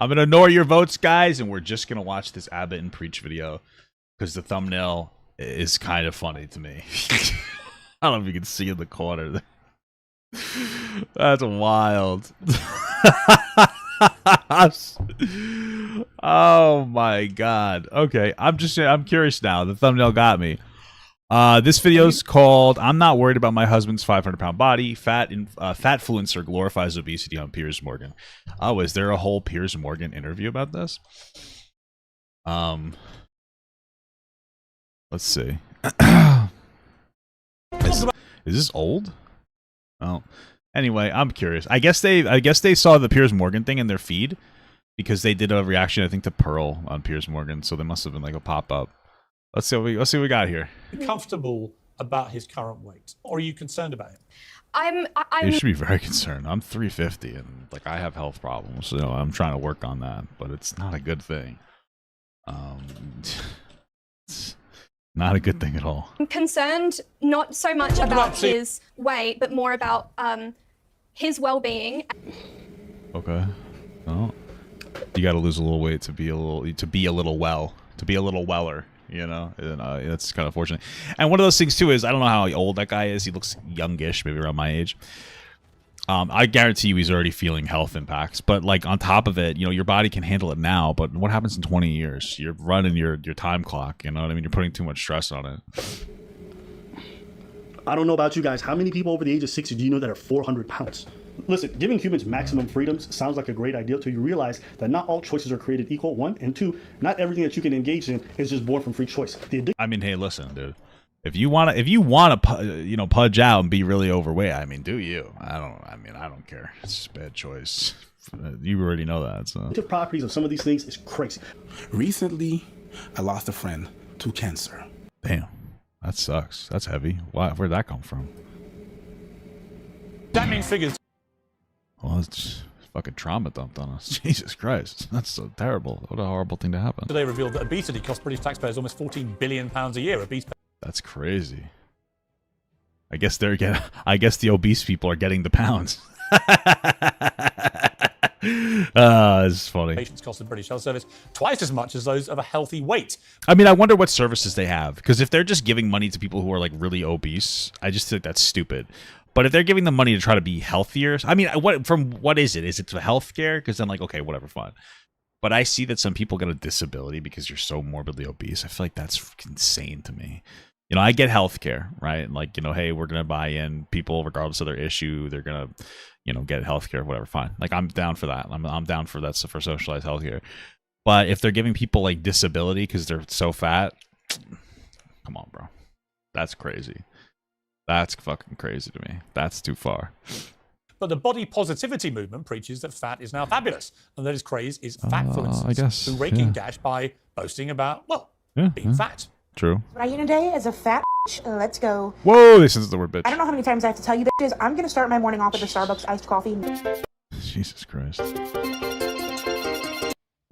I'm gonna ignore your votes, guys, and we're just gonna watch this Abbott and Preach video because the thumbnail is kind of funny to me. I don't know if you can see in the corner there. That's wild. Oh my god. Okay, I'm curious now. The thumbnail got me. This video's called "I'm Not Worried About My Husband's 500-pound Body." Fatfluencer glorifies obesity on Piers Morgan. Oh, is there a whole Piers Morgan interview about this? Let's see. Is this old? Oh, anyway, I'm curious. I guess they saw the Piers Morgan thing in their feed because they did a reaction, I think, to Pearl on Piers Morgan. So there must have been like a pop up. Let's see what we got here. Comfortable about his current weight, or are you concerned about him? You should be very concerned. I'm 350 and like I have health problems, so I'm trying to work on that, but it's not a good thing. It's not a good thing at all. I'm concerned not so much about his weight, but more about his well-being. Okay. Oh, you got to lose a little weight to be a little weller. You know, and that's kind of fortunate. And one of those things too is I don't know how old that guy is. He looks youngish, maybe around my age. I guarantee you he's already feeling health impacts. But like on top of it, you know, your body can handle it now. But what happens in 20 years? You're running your time clock. You know what I mean? You're putting too much stress on it. I don't know about you guys. How many people over the age of 60 do you know that are 400 pounds? Listen, giving humans maximum freedoms sounds like a great idea till you realize that not all choices are created equal, one, and two, not everything that you can engage in is just born from free choice. I mean, hey, listen, dude. If you wanna, you know, pudge out and be really overweight, I mean, do you? I don't care. It's just a bad choice. You already know that. So the properties of some of these things is crazy. Recently, I lost a friend to cancer. Damn, that sucks. That's heavy. Why? Where'd that come from? That means figures. Well, it's fucking trauma dumped on us. Jesus Christ. That's so terrible. What a horrible thing to happen. Today revealed that obesity costs British taxpayers almost £14 billion a year. That's crazy. I guess the obese people are getting the pounds. It's funny. Patients cost the British Health Service twice as much as those of a healthy weight. I mean, I wonder what services they have. Because if they're just giving money to people who are like really obese, I just think that's stupid. But if they're giving them money to try to be healthier, I mean, what is it? Is it for healthcare? Because then, like, okay, whatever, fine. But I see that some people get a disability because you're so morbidly obese. I feel like that's insane to me. You know, I get healthcare, right? Like, you know, hey, we're gonna buy in people regardless of their issue. They're gonna, you know, get healthcare, whatever, fine. Like, I'm down for that. I'm down for that for socialized healthcare. But if they're giving people like disability because they're so fat, come on, bro, that's crazy. That's fucking crazy to me. That's too far. But the body positivity movement preaches that fat is now fabulous, and that his craze is fatfluencers who rake in cash by boasting about, well, being fat. True. What are you today as a fat bitch? Let's go. Whoa, this is the word bitch. I don't know how many times I have to tell you bitches. I'm going to start my morning off with a Starbucks iced coffee. Jesus Christ.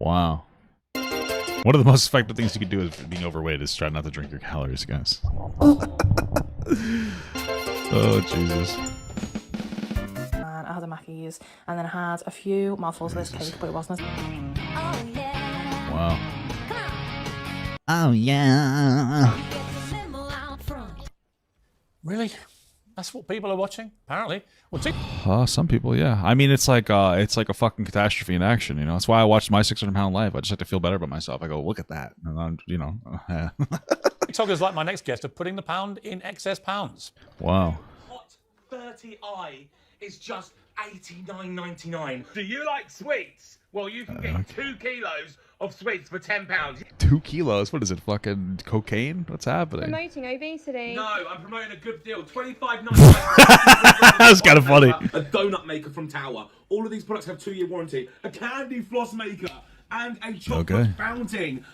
Wow. One of the most effective things you can do is being overweight is try not to drink your calories, guys. Oh, Jesus. And I had a Mackey's, and then I had a few mouthfuls of this cake, but it wasn't. Wow. Oh, yeah. Really? That's what people are watching, apparently. Well, Some people, yeah. I mean, it's like a fucking catastrophe in action, you know. That's why I watched My 600-Pound Life. I just have to feel better about myself. I go, look at that, and I'm, you know. TikTokers like my next guest are putting the pound in excess pounds. Wow. Hot 30i is just $89.99. Do you like sweets? Well, you can get 2 kilos of sweets for £10. 2 kilos? What is it? Fucking cocaine? What's happening? Promoting obesity. No, I'm promoting a good deal. $25.99. That's kind of funny. A donut maker from Tower. All of these products have 2-year warranty. A candy floss maker and a chocolate fountain.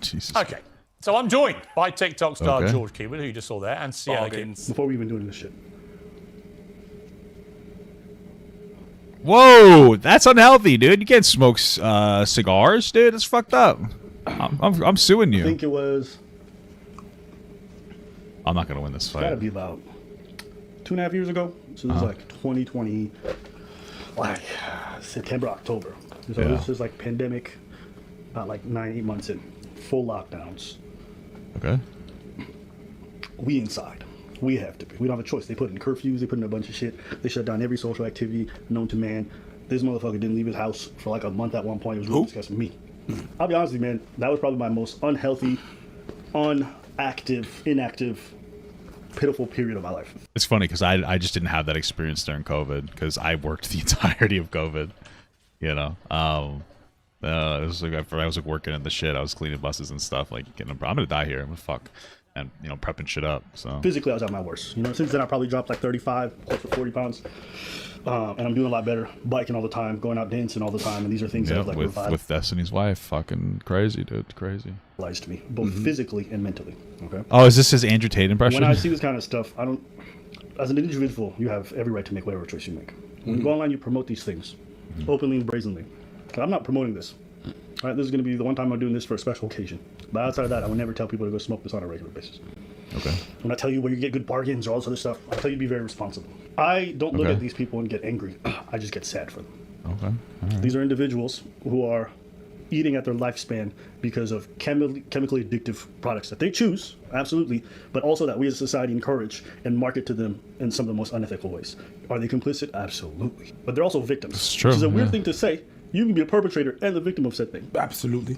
Jesus. Okay, so I'm joined by TikTok star George Keyword, who you just saw there, and Sienna Gibbs. Before we even doing this shit. Whoa, that's unhealthy, dude. You can't smoke cigars, dude. That's fucked up. I'm suing you. I think it was. I'm not gonna win this fight. Gotta be about 2.5 years ago. So it was like 2020, like September, October. So this is like pandemic, about like 9-8 months in, full lockdowns. Okay. We inside. We have to be. We don't have a choice. They put in curfews. They put in a bunch of shit. They shut down every social activity known to man. This motherfucker didn't leave his house for like a month at one point. It was really disgusting. Me. I'll be honest with you, man. That was probably my most unhealthy, inactive, pitiful period of my life. It's funny because I just didn't have that experience during COVID because I worked the entirety of COVID. You know, it was like I was like working in the shit. I was cleaning buses and stuff. Like, I'm gonna die here. I'm gonna fuck, and prepping shit up. So physically, I was at my worst. Since then I probably dropped like 35, close to 40 pounds, and I'm doing a lot better. Biking all the time, going out dancing all the time, and these are things that like with Destiny's wife, fucking crazy, dude, crazy. To me, both physically and mentally. Okay. Oh, is this his Andrew Tate impression? When I see this kind of stuff, I don't. As an individual, you have every right to make whatever choice you make. When you go online, you promote these things openly and brazenly. I'm not promoting this. All right, this is going to be the one time I'm doing this for a special occasion. But outside of that, I would never tell people to go smoke this on a regular basis. Okay. When I tell you where you get good bargains or all this other stuff, I'll tell you to be very responsible. I don't look at these people and get angry. I just get sad for them. Okay. All right. These are individuals who are eating at their lifespan because of chemically addictive products that they choose, absolutely, but also that we as a society encourage and market to them in some of the most unethical ways. Are they complicit? Absolutely. But they're also victims. It's true. Which is a weird thing to say. You can be a perpetrator and the victim of said thing. Absolutely.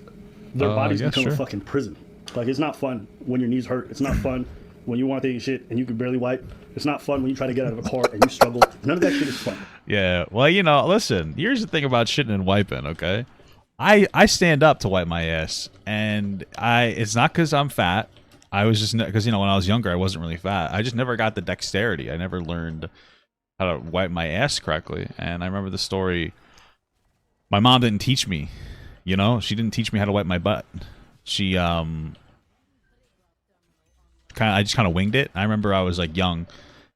Their bodies become a fucking prison. Like, it's not fun when your knees hurt. It's not fun when you want to take a shit and you can barely wipe. It's not fun when you try to get out of a car and you struggle. None of that shit is fun. Yeah. Well, listen, here's the thing about shitting and wiping, okay? I stand up to wipe my ass, and it's not because I'm fat. I was just because when I was younger I wasn't really fat. I just never got the dexterity. I never learned how to wipe my ass correctly. And I remember the story. My mom didn't teach me. She didn't teach me how to wipe my butt. She I just kind of winged it. I remember I was like young,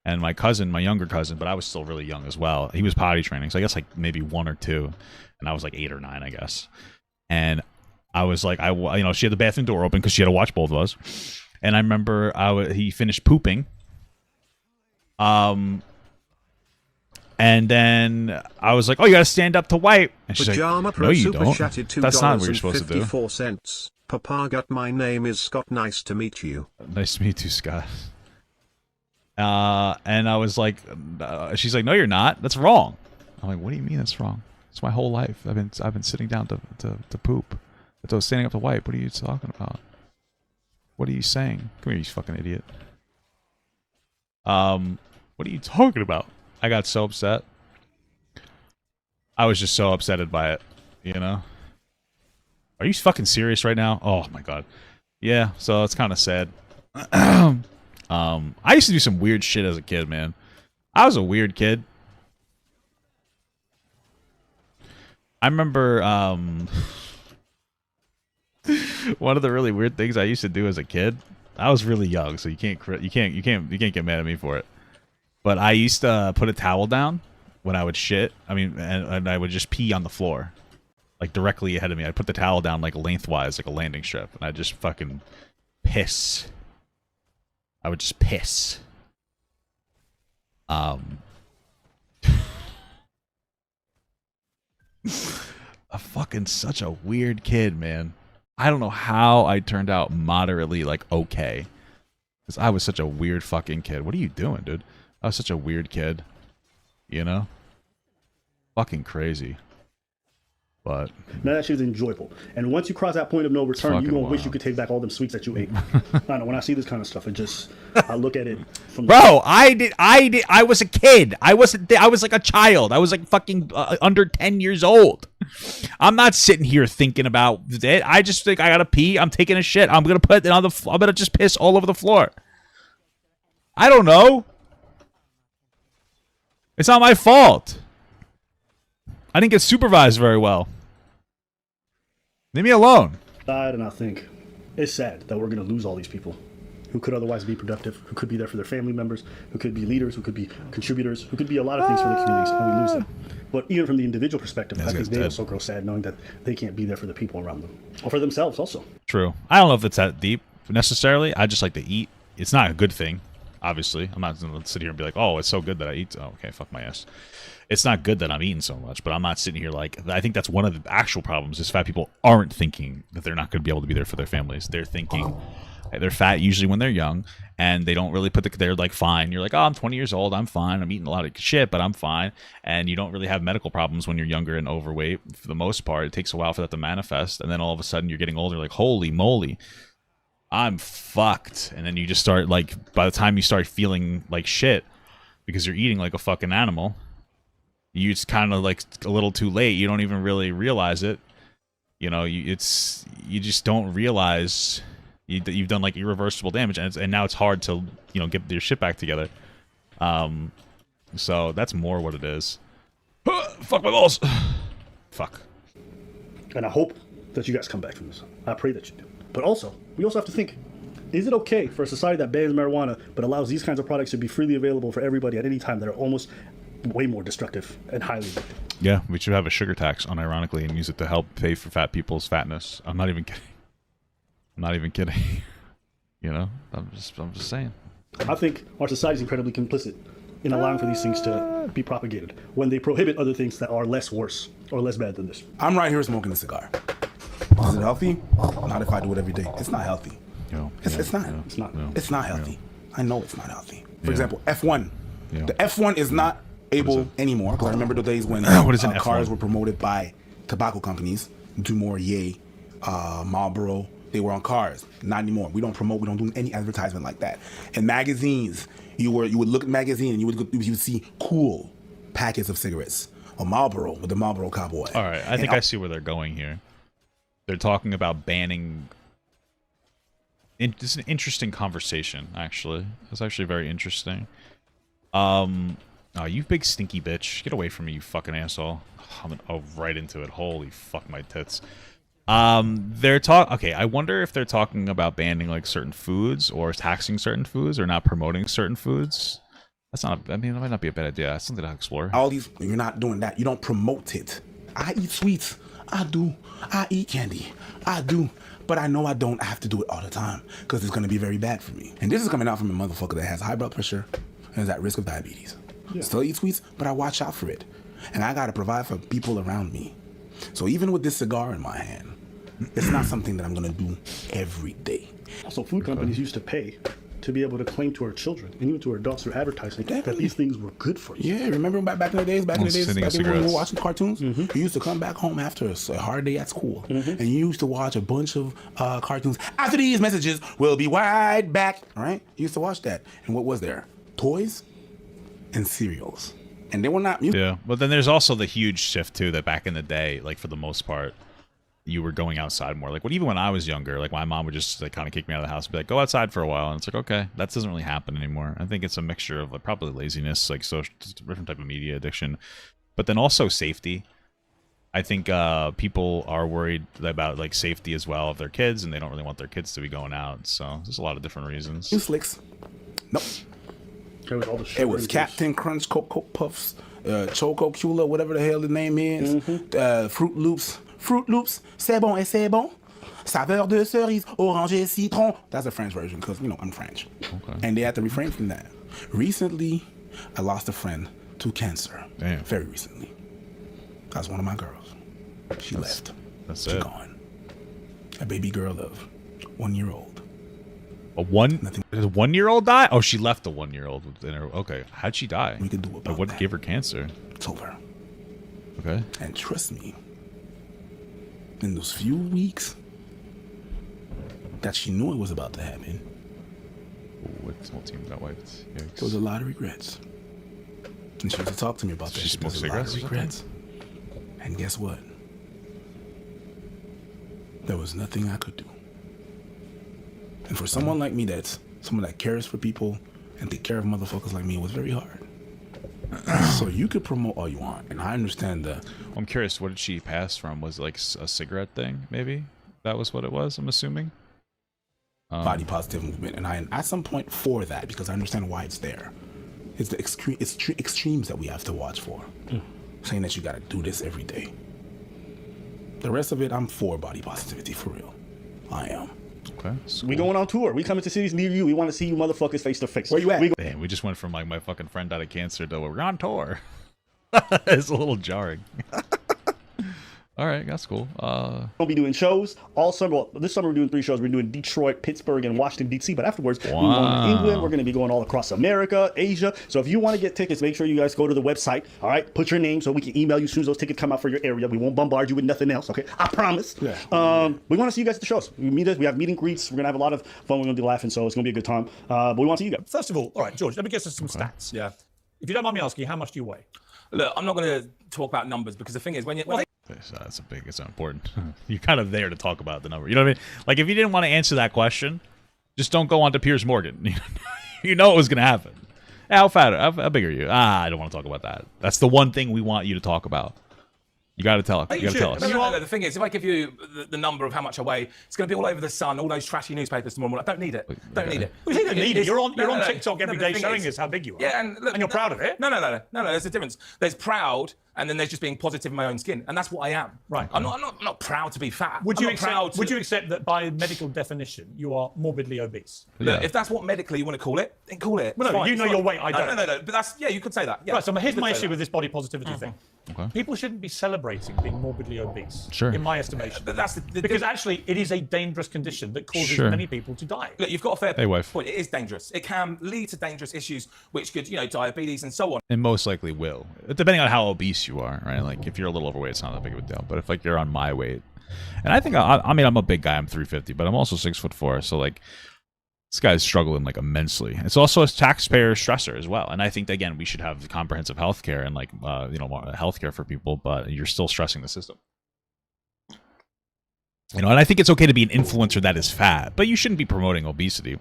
and my younger cousin, but I was still really young as well. He was potty training, so I guess like maybe 1 or 2. And I was like 8 or 9, I guess. And I was like, she had the bathroom door open because she had to watch both of us. And I remember he finished pooping. And then I was like, oh, you got to stand up to wipe. And she's like, no, you don't. That's not what you're supposed to do. Papa Gut, my name is Scott. Nice to meet you. Nice to meet you, Scott. And I was like, she's like, no, you're not. That's wrong. I'm like, what do you mean that's wrong? It's my whole life. I've been sitting down to poop. I was standing up to wipe. What are you talking about? What are you saying? Come here, you fucking idiot. What are you talking about? I got so upset. I was just so upsetted by it, Are you fucking serious right now? Oh my god. Yeah, so it's kind of sad. I used to do some weird shit as a kid, man. I was a weird kid. I remember one of the really weird things I used to do as a kid. I was really young, so you can't get mad at me for it. But I used to put a towel down when I would shit. And I would just pee on the floor, like directly ahead of me. I'd put the towel down like lengthwise, like a landing strip, and I'd just fucking piss. I would just piss. Fucking such a weird kid, man. I don't know how I turned out moderately okay, because I was such a weird fucking kid. What are you doing, dude? I was such a weird kid, fucking crazy. But none of that shit is enjoyable. And once you cross that point of no return, you're gonna wish you could take back all them sweets that you ate. I don't know. When I see this kind of stuff, I look at it from. Bro, I was a kid. I was like a child. I was like fucking under 10 years old. I'm not sitting here thinking about it. I just think I gotta pee. I'm taking a shit. I'm gonna put it on I'm gonna just piss all over the floor. I don't know. It's not my fault. I didn't get supervised very well. Leave me alone. And I think it's sad that we're going to lose all these people who could otherwise be productive, who could be there for their family members, who could be leaders, who could be contributors, who could be a lot of things for the communities, and we lose them. But even from the individual perspective, I think they also grow sad knowing that they can't be there for the people around them, or for themselves also. True. I don't know if it's that deep necessarily. I just like to eat. It's not a good thing, obviously. I'm not going to sit here and be like, oh, it's so good that I eat. Oh, okay, fuck my ass. it's not good that I'm eating so much, but I'm not sitting here like, I think that's one of the actual problems is fat people aren't thinking that they're not going to be able to be there for their families. They're thinking they're fat usually when they're young, and they don't really they're like, fine. You're like, oh, I'm 20 years old. I'm fine. I'm eating a lot of shit, but I'm fine. And you don't really have medical problems when you're younger and overweight for the most part. It takes a while for that to manifest. And then all of a sudden you're getting older, like, holy moly, I'm fucked. And then you just start like, by the time you start feeling like shit because you're eating like a fucking animal, it's kind of like a little too late. You don't even really realize it. You know, you just don't realize that you've done like irreversible damage, and now it's hard to, you know, get your shit back together. So that's more what it is. Fuck my balls. Fuck. And I hope that you guys come back from this. I pray that you do. But also, we also have to think, is it okay for a society that bans marijuana but allows these kinds of products to be freely available for everybody at any time that are almost way more destructive and highly addictive? Yeah, we should have a sugar tax, unironically, and use it to help pay for fat people's fatness. I'm not even kidding. I'm not even kidding. You know, I'm just saying. I think our society is incredibly complicit in allowing for these things to be propagated when they prohibit other things that are less worse or less bad than this. I'm right here smoking a cigar. Is it healthy? Not if I do it every day. It's not healthy. It's not. It's not. It's not healthy. I know it's not healthy. For example, F1. The F1 is not able anymore, because I remember the days when cars were promoted by tobacco companies. Dumorier, Marlboro, they were on cars. Not anymore. We don't promote. We don't do any advertisement like that. In magazines, you would look at magazine and you would see cool packets of cigarettes. A Marlboro with the Marlboro Cowboy. All right, I think I see where they're going here. They're talking about banning. It's an interesting conversation, actually. It's actually very interesting. Oh, you big stinky bitch. Get away from me, you fucking asshole. I'm right into it. Holy fuck my tits. Okay, I wonder if they're talking about banning like certain foods or taxing certain foods or not promoting certain foods. That's not, I mean, that might not be a bad idea. That's something to explore. All these, you're not doing that. You don't promote it. I eat sweets. I do. I eat candy. I do. But I know I don't have to do it all the time because it's going to be very bad for me. And this is coming out from a motherfucker that has high blood pressure and is at risk of diabetes. Yeah. Still eat sweets, but I watch out for it. And I got to provide for people around me. So even with this cigar in my hand, it's not something that I'm going to do every day. Also, food companies used to pay to be able to claim to our children and even to our adults through advertising that these things were good for you. Yeah, remember back in the days, back when we were watching cartoons? You used to come back home after a hard day at school, and you used to watch a bunch of cartoons. After these messages, we'll be right back. All right? You used to watch that. And what was there? Toys and cereals. And they were not... Yeah, but then there's also the huge shift, too, that back in the day, like, for the most part, you were going outside more. Like, even when I was younger, like, my mom would just like kind of kick me out of the house and be like, go outside for a while. And it's like, okay, that doesn't really happen anymore. I think it's a mixture of like, probably laziness, like social, different type of media addiction, but then also safety. I think people are worried about like safety as well of their kids, and they don't really want their kids to be going out. So there's a lot of different reasons. New Slicks. Nope. It was Captain Crunch, Cocoa Puffs, Choco Cula, whatever the hell the name is, Fruit Loops, c'est bon et c'est bon. Saveur de cerise, orange et citron. That's the French version because, you know, I'm French. Okay. And they had to refrain from that. Recently, I lost a friend to cancer. Damn. Very recently. That's one of my girls. She left. That's She's gone. A baby girl of 1 year old. A 1 year old die? Oh, she left the 1 year old. Okay. How'd she die? We could do about what that. gave her cancer? It's over. Okay. And trust me, in those few weeks that she knew it was about to happen, what whole team got wiped? Yikes. There was a lot of regrets. And she used to talk to me about that. She smoked cigarettes? A lot of regrets. And guess what? There was nothing I could do. And for someone like me, that's someone that cares for people and take care of motherfuckers like me, it was very hard. So you could promote all you want, and I understand that. I'm curious, what did she pass from? Was it like a cigarette thing, maybe? That was what it was, I'm assuming? Body positive movement, and I at some point for that, because I understand why it's there. It's the extremes that we have to watch for. Saying that you gotta do this every day. The rest of it, I'm for body positivity, for real. I am. Okay. We going on tour. We coming to cities near you. We want to see you motherfuckers face to face. Where you at? Damn, we just went from like my fucking friend died of cancer to we're on tour. It's a little jarring. All right, that's cool. We'll be doing shows all summer. Well, this summer we're doing 3 shows. We're doing Detroit, Pittsburgh, and Washington, D.C. But afterwards, we're going to England. We're going to be going all across America, Asia. So if you want to get tickets, make sure you guys go to the website. All right, put your name so we can email you as soon as those tickets come out for your area. We won't bombard you with nothing else. Okay, I promise. Yeah. We want to see you guys at the shows. We meet us. We have meet and greets. We're going to have a lot of fun. We're going to be laughing, so it's going to be a good time. But we want to see you guys. First of all right, George, let me get some stats. Yeah. If you don't mind me asking, how much do you weigh? Look, I'm not going to talk about numbers because the thing is, when you it's important. You're kind of there to talk about the number. You know what I mean? Like, if you didn't want to answer that question, just don't go on to Piers Morgan. You know it was going to happen. Hey, how fat? How big are you? I don't want to talk about that. That's the one thing we want you to talk about. You got to tell us. You got to tell us. No, the thing is, if I give you the number of how much I weigh, it's going to be all over the Sun, all those trashy newspapers tomorrow morning. I don't need it. Don't need it. Well, you don't need it. You're on TikTok every day showing us how big you are. Yeah, and you're proud of it. No. There's a difference. There's proud, and then there's just being positive in my own skin, and that's what I am. Right. I'm not proud to be fat. Would you accept that by medical definition you are morbidly obese? Look, if that's what medically you want to call it, then call it. Well, no, you know your weight. I don't. No. But that's you could say that. Yeah. Right. So here's my issue with this body positivity thing. Okay. People shouldn't be celebrating being morbidly obese, in my estimation. But that's because actually it is a dangerous condition that causes many people to die. Look, you've got a fair wife. point. It is dangerous. It can lead to dangerous issues, which could, diabetes and so on. And most likely will, depending on how obese you are, right? Like, if you're a little overweight, it's not that big of a deal. But if, like, you're on my weight, and I think, I mean, I'm a big guy. I'm 350, but I'm also 6'4". So, like, this guy's struggling, like, immensely. It's also a taxpayer stressor as well. And I think, again, we should have comprehensive health care and, like, health care for people, but you're still stressing the system. And I think it's okay to be an influencer that is fat, but you shouldn't be promoting obesity.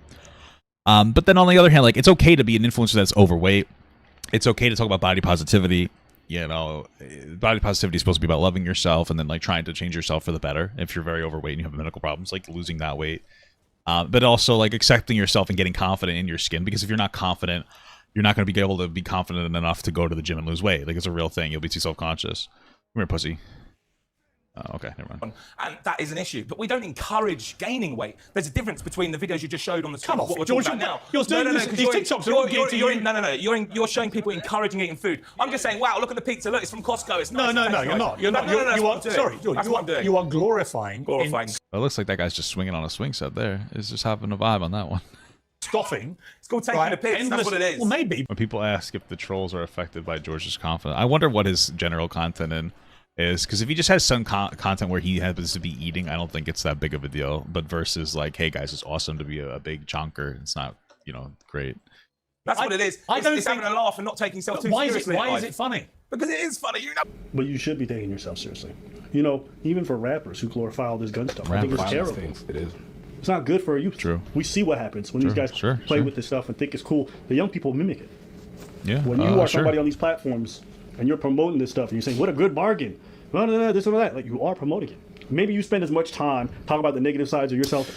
But then on the other hand, like, it's okay to be an influencer that's overweight. It's okay to talk about body positivity. Body positivity is supposed to be about loving yourself and then, like, trying to change yourself for the better. If you're very overweight and you have medical problems, like losing that weight. But also, like, accepting yourself and getting confident in your skin, because if you're not confident, you're not going to be able to be confident enough to go to the gym and lose weight. Like, it's a real thing. You'll be too self-conscious. Come here, pussy. Oh, okay, never mind. And that is an issue, but we don't encourage gaining weight. There's a difference between the videos you just showed on the screen. Come on, what we're George, talking about now. You're doing this. These TikToks are all geared to you. No. You're showing people encouring eating food. I'm just saying, wow, look at the pizza. Look, it's from Costco. It's nice. No, you're not. You're not. Sorry, George. That's what I'm doing. You are glorifying. It looks like that guy's just swinging on a swing set there. He's just having a vibe on that one. Scoffing. It's called taking a piss. That's what it is. Well, maybe. When people ask if the trolls are affected by George's confidence, I wonder what his general content is, because if he just has some content where he happens to be eating, I don't think it's that big of a deal. But versus, like, hey guys, it's awesome to be a big chonker. It's not, great. That's what it is. It's having a laugh and not taking yourself too seriously. Why is it funny? Because it is funny, But you should be taking yourself seriously. Even for rappers who glorify all this gun stuff, I think it's terrible. It is. It's not good for youth. True. We see what happens when these guys play with this stuff and think it's cool. The young people mimic it. Yeah. When you are somebody on these platforms and you're promoting this stuff and you're saying, what a good bargain, this or that, like, you are promoting it. Maybe you spend as much time talking about the negative sides of yourself.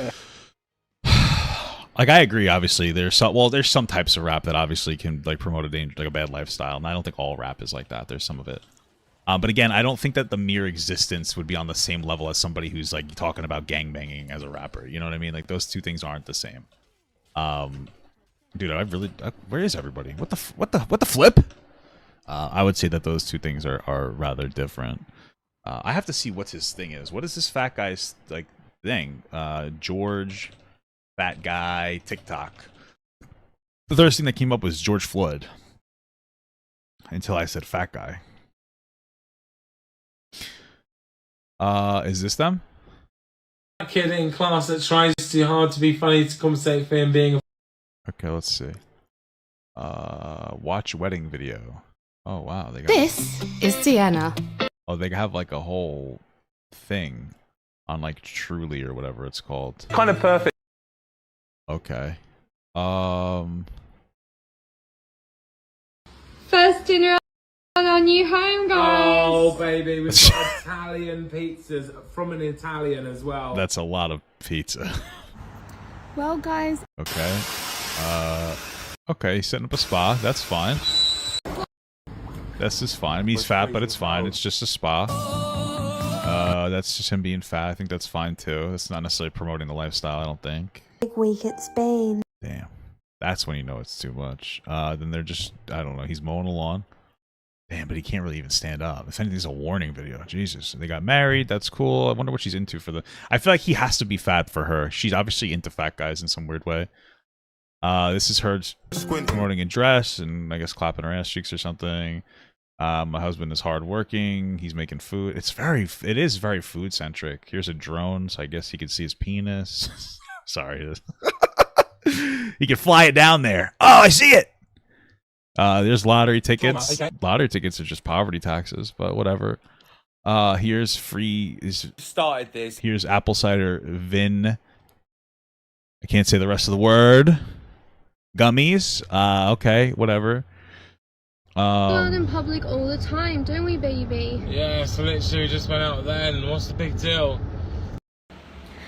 Like, I agree. Obviously, there's some types of rap that obviously can, like, promote a bad lifestyle, and I don't think all rap is like that. There's some of it. But again, I don't think that the mere existence would be on the same level as somebody who's, like, talking about gangbanging as a rapper. You know what I mean? Like, those two things aren't the same. Dude, where is everybody? What the flip? I would say that those two things are rather different. I have to see what his thing is. What is this fat guy's, like, thing? George, fat guy, TikTok. The first thing that came up was George Floyd. Until I said fat guy. Is this them? Kid in class that tries too hard to be funny to compensate for him being. Okay, let's see. Watch wedding video. Oh wow, they got. This is Sienna. Oh, they have, like, a whole thing on, like, Truly or whatever it's called. Kind of perfect. Okay. First dinner on our new home, guys. Oh baby, we've got Italian pizzas from an Italian as well. That's a lot of pizza. Well, guys. Okay. Okay, he's setting up a spa. That's fine. This is fine. I mean, he's fat, but it's fine. It's just a spa. That's just him being fat. I think that's fine too. That's not necessarily promoting the lifestyle, I don't think. Big week at Spain. Damn. That's when you know it's too much. Then they're just, I don't know, he's mowing the lawn. Damn, but he can't really even stand up. If anything, it's a warning video. Jesus. They got married. That's cool. I wonder what she's into for the... I feel like he has to be fat for her. She's obviously into fat guys in some weird way. This is her promoting a dress and I guess clapping her ass cheeks or something. My husband is hardworking. He's making food. It is very food centric. Here's a drone, so I guess he can see his penis. Sorry. He can fly it down there. Oh, I see it. There's lottery tickets. Lottery tickets are just poverty taxes, but whatever. Here's free. Started this. Here's apple cider vin. I can't say the rest of the word. Gummies. Okay, whatever. Out in public all the time, don't we, baby? Yes, I literally just went out then. What's the big deal?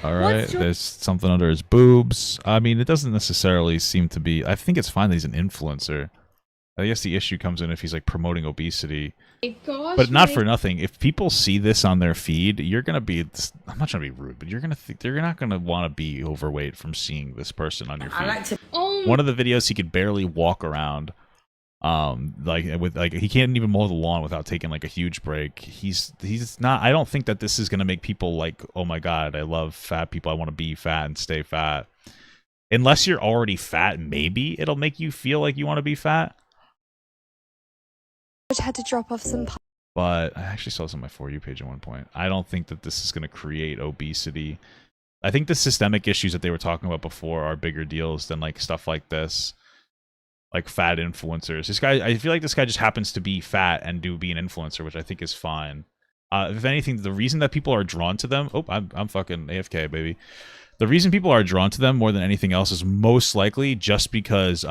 All right, there's something under his boobs. I mean, it doesn't necessarily seem to be... I think it's fine that he's an influencer. I guess the issue comes in if he's like promoting obesity. Gosh, but not for nothing. If people see this on their feed, you're gonna be... I'm not trying to be rude, but you're gonna think they're not gonna want to be overweight from seeing this person on your feed. One of the videos, he could barely walk around. He can't even mow the lawn without taking like a huge break. He's not... I don't think that this is gonna make people like, oh my god, I love fat people. I want to be fat and stay fat. Unless you're already fat, maybe it'll make you feel like you want to be fat. I had to drop off some. But I actually saw this on my For You page at one point. I don't think that this is going to create obesity. I think the systemic issues that they were talking about before are bigger deals than like stuff like this, like fat influencers. This guy, I feel like this guy just happens to be fat and be an influencer, which I think is fine. If anything, the reason that people are drawn to them, I'm fucking AFK, baby. The reason people are drawn to them more than anything else is most likely just because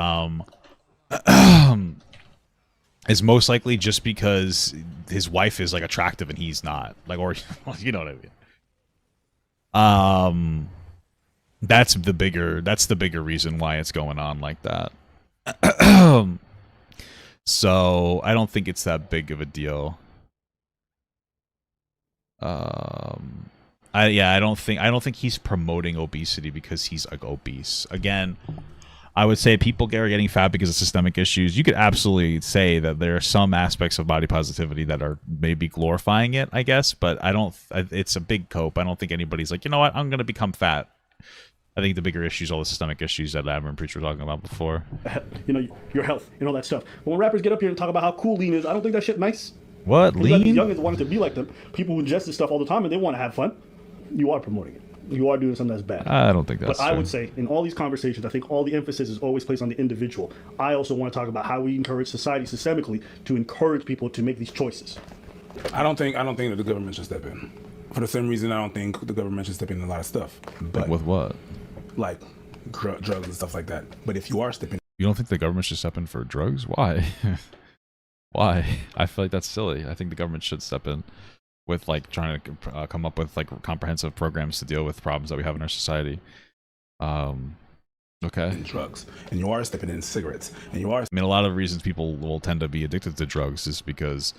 his wife is like attractive and he's not, like, or you know what I mean. That's the bigger reason why it's going on like that. So I don't think it's that big of a deal. I don't think he's promoting obesity because he's like obese. Again, I would say people are getting fat because of systemic issues. You could absolutely say that there are some aspects of body positivity that are maybe glorifying it, I guess, but it's a big cope. I don't think anybody's like, you know what, I'm going to become fat. I think the bigger issues, all the systemic issues that Admiral and Preach were talking about before. You know, your health and all that stuff. But when rappers get up here and talk about how cool lean is, I don't think that shit nice. What, lean? Like the youngins wanting to be like them. People who ingest this stuff all the time and they want to have fun. You are promoting it. You are doing something that's bad. I don't think that's But I true. would say, in all these conversations, I think all the emphasis is always placed on the individual. I also want to talk about how we encourage society systemically to encourage people to make these choices. I don't think that the government should step in. For the same reason, I don't think the government should step in a lot of stuff. But like with what? Like drugs and stuff like that. But if you are stepping, you don't think the government should step in for drugs? Why? Why? I feel like that's silly. I think the government should step in with like trying to come up with like comprehensive programs to deal with problems that we have in our society. Okay. In drugs, and you are stepping in cigarettes, and you are. I mean, a lot of reasons people will tend to be addicted to drugs is because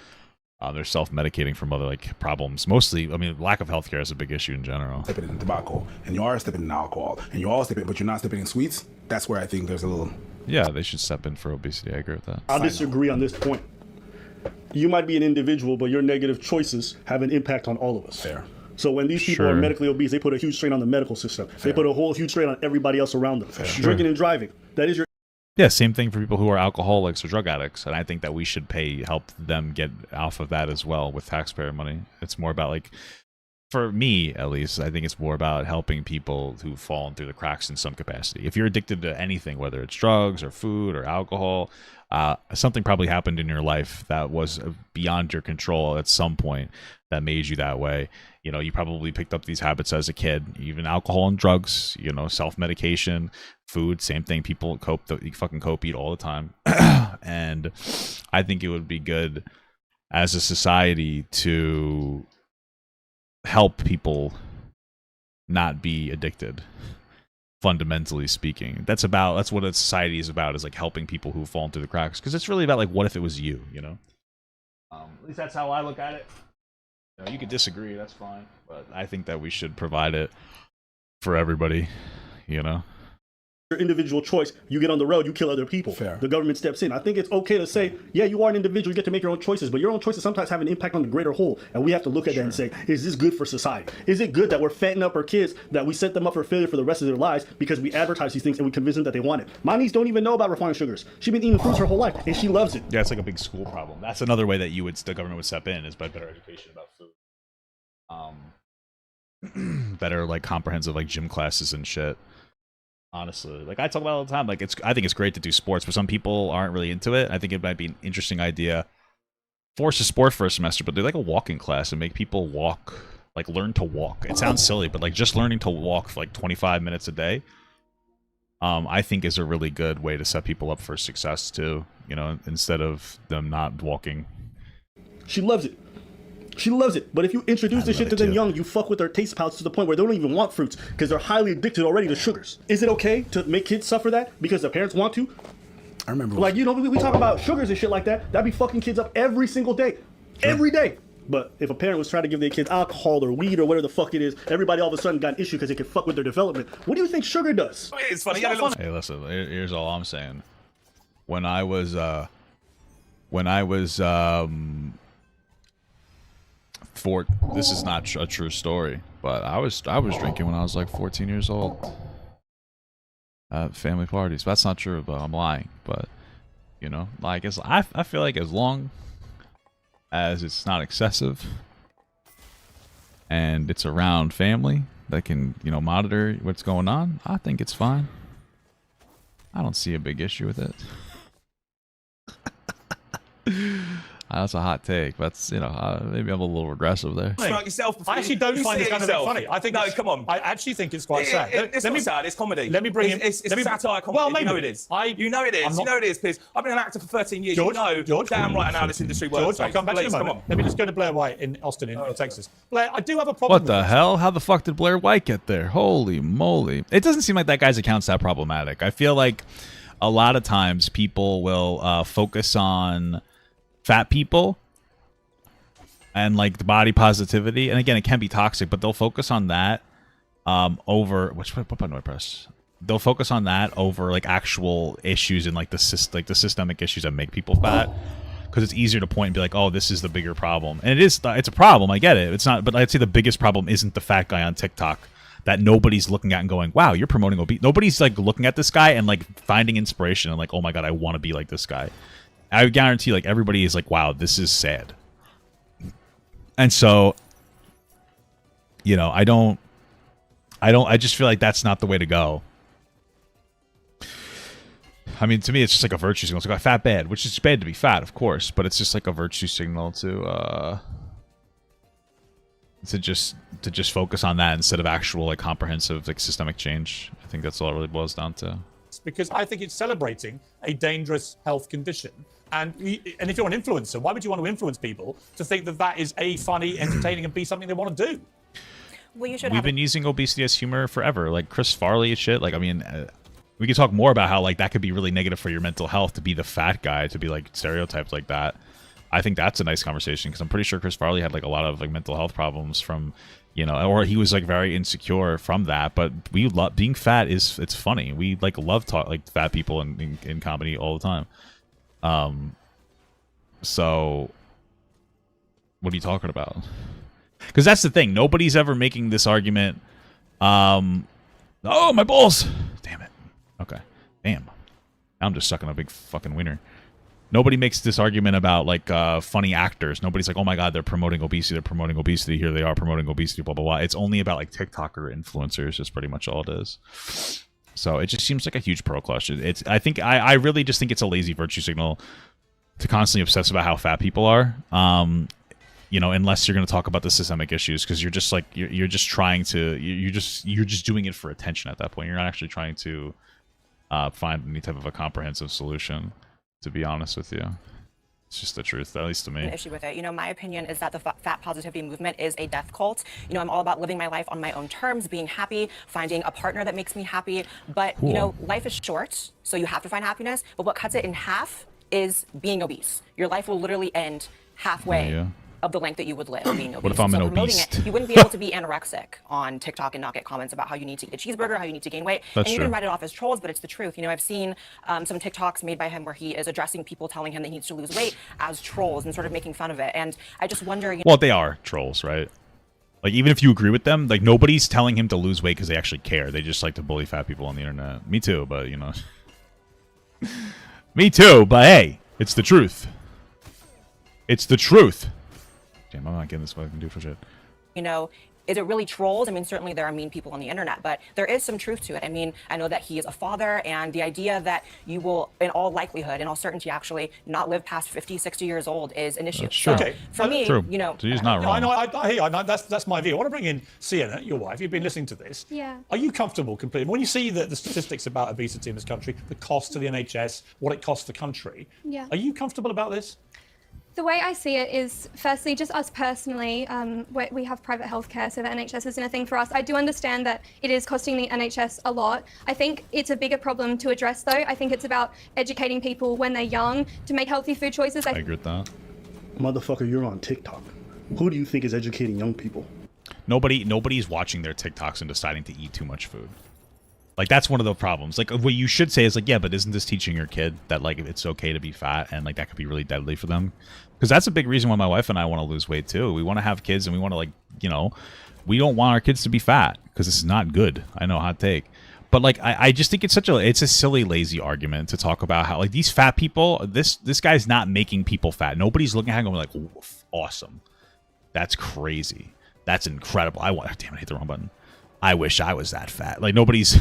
they're self-medicating from other like problems. Mostly, I mean, lack of healthcare is a big issue in general. Stepping in tobacco, and you are stepping in alcohol, and you are stepping, but you're not stepping in sweets. That's where I think there's a little. Yeah, they should step in for obesity. I agree with that. I'll disagree on this point. You might be an individual, but your negative choices have an impact on all of us. Fair. So when these people are medically obese, they put a huge strain on the medical system. Fair. They put a whole huge strain on everybody else around them. Fair. Drinking and driving. That is your... Yeah, same thing for people who are alcoholics or drug addicts. And I think that we should help them get off of that as well with taxpayer money. It's more about like, for me at least, I think it's more about helping people who've fallen through the cracks in some capacity. If you're addicted to anything, whether it's drugs or food or alcohol, something probably happened in your life that was beyond your control at some point that made you that way. You know, you probably picked up these habits as a kid, even alcohol and drugs, you know, self-medication, food, same thing. People eat all the time. And I think it would be good as a society to help people not be addicted. Fundamentally speaking, that's what a society is about, is like helping people who've fallen through the cracks, because it's really about like, what if it was you, you know? At least that's how I look at it. You know, you could disagree, that's fine, but I think that we should provide it for everybody, you know? individual choice, you get on the road, you kill other people. Fair. The government steps in. I think it's okay to say, yeah, you are an individual, you get to make your own choices, but your own choices sometimes have an impact on the greater whole. And we have to look at that and say, is this good for society? Is it good that we're fattening up our kids, that we set them up for failure for the rest of their lives because we advertise these things and we convince them that they want it? My niece don't even know about refined sugars. She's been eating fruits her whole life and she loves it. Yeah, it's like a big school problem. That's another way that the government would step in, is by better education about food. Better like comprehensive like gym classes and shit. Honestly, like I talk about it all the time. Like I think it's great to do sports, but some people aren't really into it. I think it might be an interesting idea. Force a sport for a semester, but do like a walking class and make people walk, like learn to walk. It sounds silly, but like just learning to walk for like 25 minutes a day, I think is a really good way to set people up for success too. You know, instead of them not walking. She loves it. She loves it. But if you introduce this shit to them young, you fuck with their taste palates to the point where they don't even want fruits because they're highly addicted already to sugars. Is it okay to make kids suffer that because their parents want to? I remember. Like, you know, we talk about sugars and shit like that. That'd be fucking kids up every single day. Every day. But if a parent was trying to give their kids alcohol or weed or whatever the fuck it is, everybody all of a sudden got an issue because it could fuck with their development. What do you think sugar does? It's funny. Hey, listen, here's all I'm saying. When I was this is not a true story, but I was drinking when I was like 14 years old at family parties. That's not true, but I'm lying. But you know, like I feel like as long as it's not excessive and it's around family that can, you know, monitor what's going on, I think it's fine. I don't see a big issue with it. That's a hot take. That's, you know, maybe I'm a little regressive there. Smoke yourself. I actually don't find this kind of thing funny. I think come on. I actually think it's quite sad. It's not sad. It's comedy. Let me bring in. It's satire comedy. Well, maybe. You know it is. You know it is. You know it is, Piers. I've been an actor for 13 years. George, you know damn right now this industry works. George, I'll come back to you in a moment. Let me just go to Blair White in Austin, in Texas. Blair, I do have a problem. What the hell? How the fuck did Blair White get there? Holy moly. It doesn't seem like that guy's account's that problematic. I feel like a lot of times people will focus on fat people and like the body positivity, and again, it can be toxic, but they'll focus on that over what button do I press? They'll focus on that over like actual issues and like the systemic issues that make people fat, because it's easier to point and be like, oh, this is the bigger problem, and it's a problem. I get it. It's not, but I'd say the biggest problem isn't the fat guy on TikTok that nobody's looking at and going, wow, you're promoting obesity. Nobody's like looking at this guy and like finding inspiration and like, oh my god, I want to be like this guy. I guarantee like everybody is like, wow, this is sad. And so, you know, I just feel like that's not the way to go. I mean, to me, it's just like a virtue signal. It's like fat bad, which is bad to be fat, of course, but it's just like a virtue signal to just focus on that instead of actual like comprehensive like systemic change. I think that's all it really boils down to. Because I think it's celebrating a dangerous health condition. And if you're an influencer, why would you want to influence people to think that that is A, funny, entertaining, and B, something they want to do? Well, you should. We've been using obesity as humor forever. Like Chris Farley and shit. Like, I mean, we could talk more about how like that could be really negative for your mental health to be the fat guy, to be like stereotyped like that. I think that's a nice conversation because I'm pretty sure Chris Farley had like a lot of like mental health problems from, you know, or he was like very insecure from that. But we love being fat. It's funny. We like love talk like fat people in comedy all the time. So what are you talking about? Because that's the thing. Nobody's ever making this argument. Oh, my balls. Damn it. Okay. Damn. I'm just sucking a big fucking wiener. Nobody makes this argument about like funny actors. Nobody's like, oh my god, they're promoting obesity. They're promoting obesity. Here they are promoting obesity. Blah blah blah. It's only about like TikToker influencers. Is pretty much all it is. So it just seems like a huge pro clutch. I really just think it's a lazy virtue signal to constantly obsess about how fat people are. You know, unless you're going to talk about the systemic issues, because you're just like you're just trying to you're just doing it for attention at that point. You're not actually trying to find any type of a comprehensive solution. To be honest with you, it's just the truth, at least to me. An issue with it. You know, my opinion is that the fat positivity movement is a death cult. You know, I'm all about living my life on my own terms, being happy, finding a partner that makes me happy. But, you know, life is short, so you have to find happiness. But what cuts it in half is being obese. Your life will literally end halfway of the length that you would live being obese. What if I'm an promoting obese? it, you wouldn't be able to be anorexic on TikTok and not get comments about how you need to eat a cheeseburger, how you need to gain weight. That's and you true. can write it off as trolls, but it's the truth. You know, I've seen some TikToks made by him where he is addressing people telling him that he needs to lose weight as trolls and sort of making fun of it. And I just wonder. Well, they are trolls, right? Like, even if you agree with them, like, nobody's telling him to lose weight because they actually care. They just like to bully fat people on the internet. Me too, but, you know. Me too, but hey, it's the truth. It's the truth. Damn, I'm not getting this fucking do for shit. You know, is it really trolls? I mean, certainly there are mean people on the internet, but there is some truth to it. I mean, I know that he is a father, and the idea that you will, in all likelihood, in all certainty, actually not live past 50, 60 years old is an issue. True. So for me, you know, so he's not wrong. I know. I hear you. That's my view. I want to bring in Sienna, your wife. You've been listening to this. Yeah. Are you comfortable completely when you see the statistics about obesity in this country, the cost to the NHS, what it costs the country? Yeah. Are you comfortable about this? The way I see it is, firstly, just us personally, we have private healthcare, so the NHS isn't a thing for us. I do understand that it is costing the NHS a lot. I think it's a bigger problem to address, though. I think it's about educating people when they're young to make healthy food choices. I agree with that. Motherfucker, you're on TikTok. Who do you think is educating young people? Nobody's watching their TikToks and deciding to eat too much food. Like, that's one of the problems. Like, what you should say is, like, yeah, but isn't this teaching your kid that, like, it's okay to be fat and, like, that could be really deadly for them? Because that's a big reason why my wife and I want to lose weight, too. We want to have kids and we want to, like, you know, we don't want our kids to be fat because this is not good. I know, hot take. But, like, I just think it's a silly, lazy argument to talk about how, like, these fat people, this guy's not making people fat. Nobody's looking at him going, like, awesome. That's crazy. That's incredible. Damn, I hit the wrong button. I wish I was that fat. Like, nobody's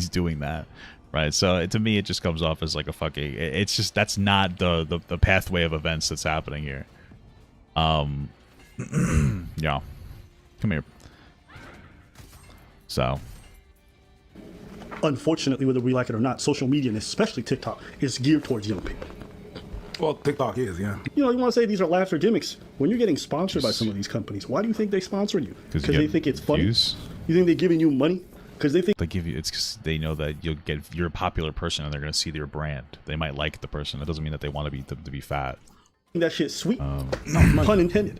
doing that, right? So to me, it just comes off as like a fucking. It's just that's not the pathway of events that's happening here. Yeah, come here. So, unfortunately, whether we like it or not, social media and especially TikTok is geared towards young people. Well, TikTok is, yeah. You know, you want to say these are laughs or gimmicks. When you're getting sponsored by some of these companies, why do you think they sponsor you? Because they think it's funny. Views? You think they're giving you money? Because they think they give you. It's because they know that you're a popular person and they're going to see your brand. They might like the person. That doesn't mean that they want to be fat. that shit's sweet. Pun intended.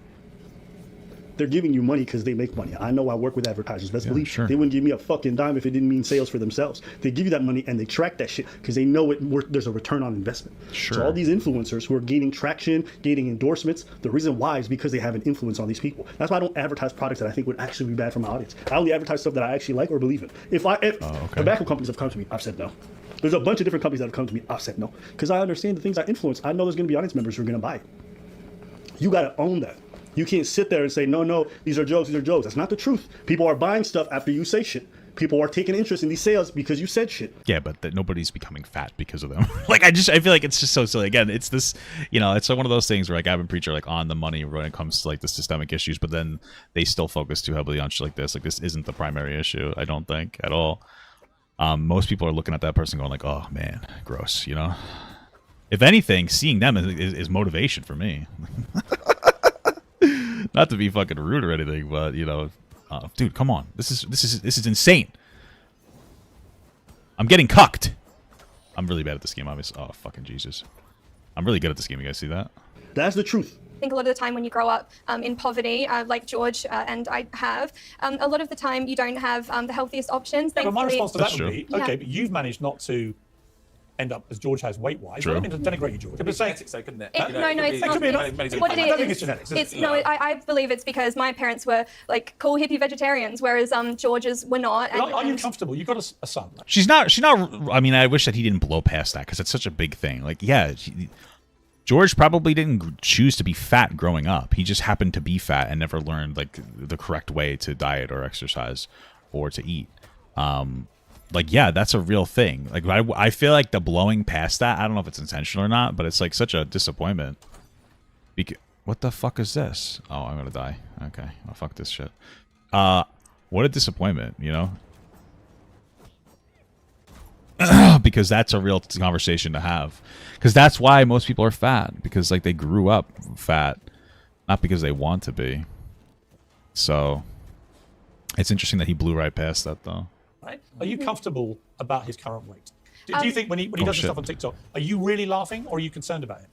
They're giving you money because they make money. I know I work with advertisers. Best believe they wouldn't give me a fucking dime if it didn't mean sales for themselves. They give you that money and they track that shit because they know there's a return on investment. So all these influencers who are gaining traction, gaining endorsements, the reason why is because they have an influence on these people. That's why I don't advertise products that I think would actually be bad for my audience. I only advertise stuff that I actually like or believe in. If tobacco companies have come to me, I've said no. There's a bunch of different companies that have come to me, I've said no. Because I understand the things I influence. I know there's going to be audience members who are going to buy it. You got to own that. You can't sit there and say, no, these are jokes, That's not the truth. People are buying stuff after you say shit. People are taking interest in these sales because you said shit. Yeah, but nobody's becoming fat because of them. I feel like it's just so silly. Again, it's this, it's like one of those things where like Gavin Preacher like on the money when it comes to like the systemic issues, but then they still focus too heavily on shit like this. Like this isn't the primary issue, I don't think, at all. Most people are looking at that person going like, oh man, gross, If anything, seeing them is motivation for me. Not to be fucking rude or anything, but dude, come on. This is insane. I'm getting cucked. I'm really bad at this game, obviously. Oh, fucking Jesus. I'm really good at this game. You guys see that? That's the truth. I think a lot of the time when you grow up in poverty, like George and I have, a lot of the time you don't have the healthiest options. Yeah, but my response to that would be, okay, but you've managed not to end up as George has weight-wise. I don't mean to denigrate you, George. It could be genetics, though, couldn't it? No, it's not. What it is, I don't think it's genetics. I believe it's because my parents were like cool hippie vegetarians, whereas George's were not. And, are you comfortable? You've got a son. Right? She's not. I mean, I wish that he didn't blow past that because it's such a big thing. Like, yeah, George probably didn't choose to be fat growing up. He just happened to be fat and never learned like the correct way to diet or exercise or to eat. Like, yeah, that's a real thing. Like, I feel like the blowing past that, I don't know if it's intentional or not, but it's like such a disappointment. What the fuck is this? Oh, I'm gonna die. Okay, well, fuck this shit. What a disappointment, because that's a real conversation to have. Because that's why most people are fat. Because, like, they grew up fat. Not because they want to be. So, it's interesting that he blew right past that, though. Right? Are you comfortable about his current weight? Do you think when he does this stuff on TikTok, are you really laughing or are you concerned about it?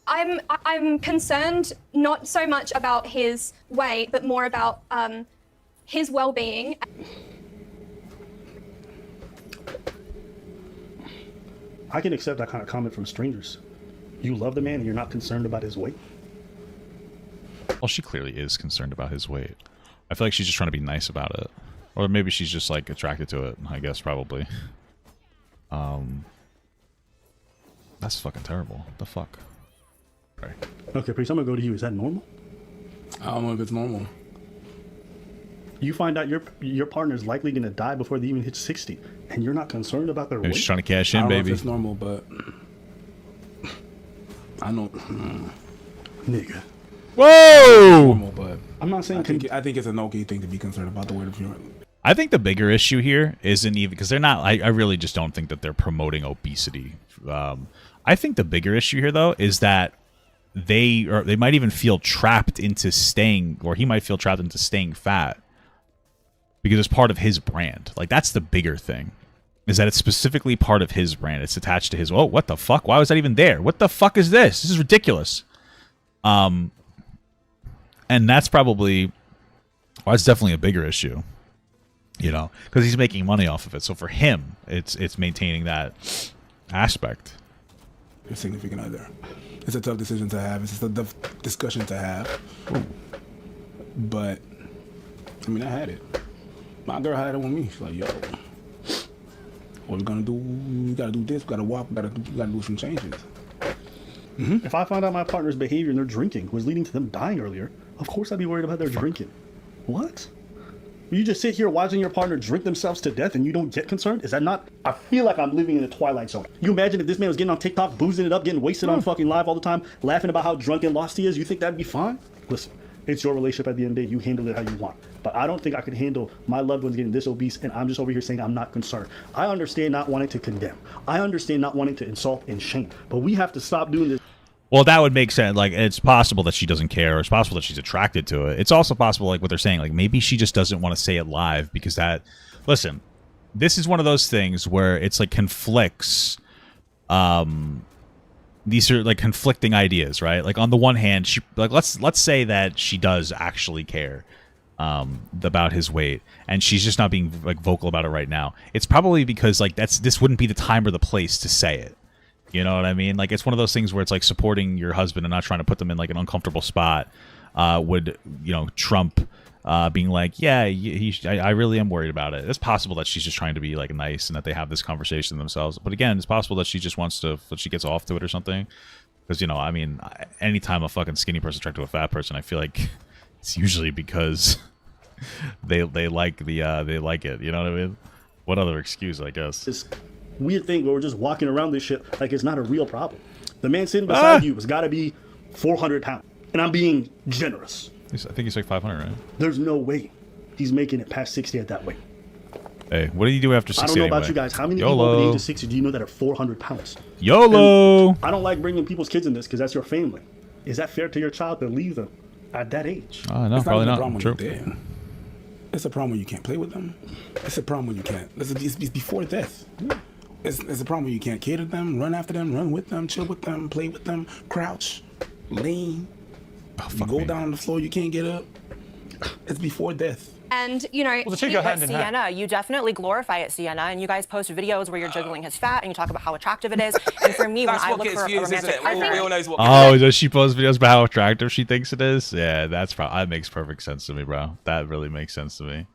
I'm concerned not so much about his weight, but more about his well-being. I can accept that kind of comment from strangers. You love the man and you're not concerned about his weight? Well, she clearly is concerned about his weight. I feel like she's just trying to be nice about it. Or maybe she's just, like, attracted to it, I guess, probably. That's fucking terrible. What the fuck? Right. Okay, Priest, I'm gonna go to you. Is that normal? I don't know if it's normal. You find out your partner's likely gonna die before they even hit 60, and you're not concerned about their weight? She's trying to cash in, I don't baby. know if it's normal, but I know, nigga. Whoa! Normal, but I'm not saying. I think it's an okay thing to be concerned about the weight of your. I think the bigger issue here isn't even because they're not. I really just don't think that they're promoting obesity. I think the bigger issue here, though, is that they might even feel trapped into staying, or he might feel trapped into staying fat because it's part of his brand. Like, that's the bigger thing, is that it's specifically part of his brand. It's attached to his. Oh, what the fuck? Why was that even there? What the fuck is this? This is ridiculous. And that's probably. Well, that's definitely a bigger issue. You know, because he's making money off of it. So for him, it's maintaining that aspect. Your significant other. It's a tough decision to have. It's a tough discussion to have. But I mean, I had it. My girl had it with me. She's like, "Yo, what we gonna do? We gotta do this. We gotta walk. We gotta do some changes." Mm-hmm. If I find out my partner's behavior and their drinking was leading to them dying earlier, of course I'd be worried about their drinking. What? You just sit here watching your partner drink themselves to death and you don't get concerned? Is that not? I feel like I'm living in the Twilight Zone. You imagine if this man was getting on TikTok, boozing it up, getting wasted on fucking live all the time, laughing about how drunk and lost he is? You think that'd be fine? Listen, it's your relationship at the end of the day. You handle it how you want. But I don't think I could handle my loved ones getting this obese and I'm just over here saying I'm not concerned. I understand not wanting to condemn. I understand not wanting to insult and shame. But we have to stop doing this. Well, that would make sense. Like, it's possible that she doesn't care, or it's possible that she's attracted to it. It's also possible, like what they're saying, like maybe she just doesn't want to say it live because that. Listen, this is one of those things where it's like conflicts. These are like conflicting ideas, right? Like on the one hand, she like let's say that she does actually care about his weight, and she's just not being like vocal about it right now. It's probably because like this wouldn't be the time or the place to say it. You know what I mean? Like, it's one of those things where it's like supporting your husband and not trying to put them in like an uncomfortable spot would, you know, trump being like, yeah, I really am worried about it. It's possible that she's just trying to be like nice and that they have this conversation themselves. But again, it's possible that she just wants to, that she gets off to it or something. Because, you know, I mean, anytime a fucking skinny person attracted to a fat person, I feel like it's usually because they like they like it. You know what I mean? What other excuse, I guess? This weird thing where we're just walking around this shit like it's not a real problem. The man sitting beside you has got to be 400 pounds. And I'm being generous. I think he's like 500, right? There's no way he's making it past 60 at that weight. Hey, what do you do after 60 I don't know anyway? about you guys. How many people over the age of 60 do you know that are 400 pounds? YOLO! And I don't like bringing people's kids in this because that's your family. Is that fair to your child to leave them at that age? No, it's probably not. True. It's a problem when you can't play with them. It's a problem when you can't. It's before death. It's a problem when you can't cater them, run after them, run with them, chill with them, play with them, crouch, lean, go down on the floor, you can't get up. It's before death. And, you know, well, the two go hand in hand. Sienna, you definitely glorify it, Sienna, and you guys post videos where you're juggling his fat and you talk about how attractive it is. And for me, when I look for a romantic partner, oh, does she post videos about how attractive she thinks it is? Yeah, that makes perfect sense to me, bro. That really makes sense to me.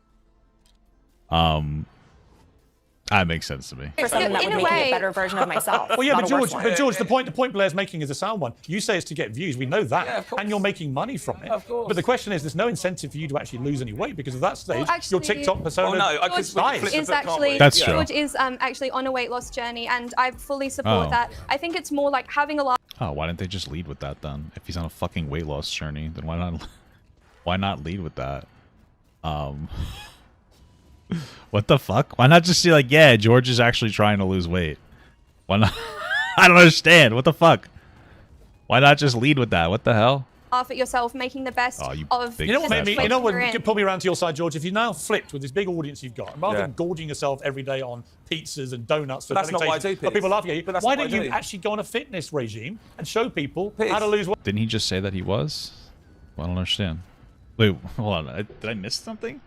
That makes sense to me. For something that would make me a better version of myself. Well, yeah, but George, the point Blair's making is a sound one. You say it's to get views. We know that, and you're making money from it. Of course. But the question is, there's no incentive for you to actually lose any weight because at that stage, your TikTok persona George is actually That's true. George is actually on a weight loss journey, and I fully support that. I think it's more like having a lot. Oh, why didn't they just lead with that then? If he's on a fucking weight loss journey, then why not lead with that? What the fuck? Why not just say like, yeah, George is actually trying to lose weight? Why not? I don't understand. What the fuck? Why not just lead with that? What the hell? laugh at yourself, making the best of. You know what made me? You know what pulled me around to your side, George? If you now flipped with this big audience you've got, and rather than gorging yourself every day on pizzas and donuts, but that's not why I do. But people laughing at you. Why don't you actually go on a fitness regime and show people how to lose weight? Didn't he just say that he was? Well, I don't understand. Wait, hold on. Did I miss something?